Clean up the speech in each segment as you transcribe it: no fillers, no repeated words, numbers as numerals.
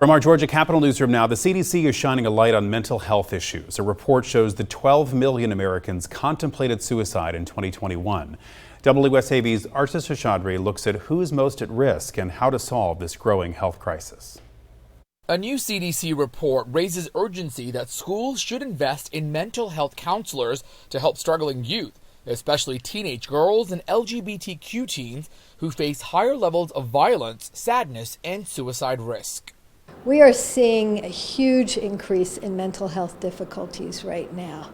From our Georgia Capitol newsroom now, the CDC is shining a light on mental health issues. A report shows that 12 million Americans contemplated suicide in 2021. WSAV's Archit Seshadri looks at who's most at risk and how to solve this growing health crisis. A new CDC report raises urgency that schools should invest in mental health counselors to help struggling youth, especially teenage girls and LGBTQ teens who face higher levels of violence, sadness, and suicide risk. We are seeing a huge increase in mental health difficulties right now.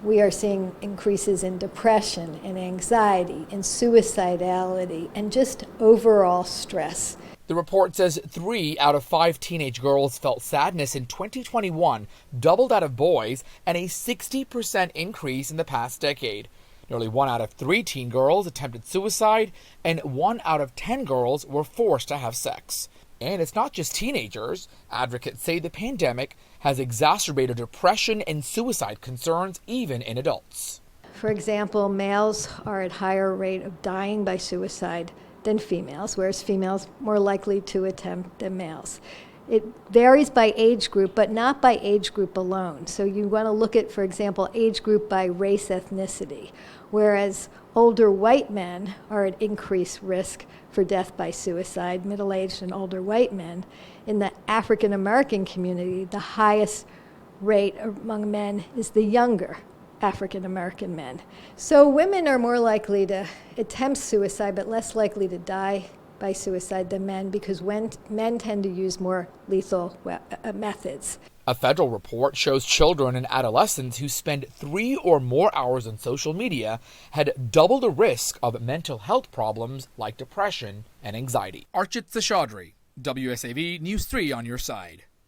We are seeing increases in depression and anxiety and suicidality and just overall stress. The report says 3 out of 5 teenage girls felt sadness in 2021, doubled out of boys, and a 60% increase in the past decade. Nearly 1 out of 3 teen girls attempted suicide, and 1 out of 10 girls were forced to have sex. And it's not just teenagers. Advocates say the pandemic has exacerbated depression and suicide concerns even in adults. For example, males are at higher rate of dying by suicide than females, whereas females more likely to attempt than males. It varies by age group, but not by age group alone. So you want to look at, for example, age group by race, ethnicity, whereas older white men are at increased risk for death by suicide, middle-aged and older white men. In the African American community, the highest rate among men is the younger African American men. So women are more likely to attempt suicide, but less likely to die by suicide than men, because men tend to use more lethal methods. A federal report shows children and adolescents who spend 3 or more hours on social media had double the risk of mental health problems like depression and anxiety. Archit Seshadri, WSAV News 3 on your side.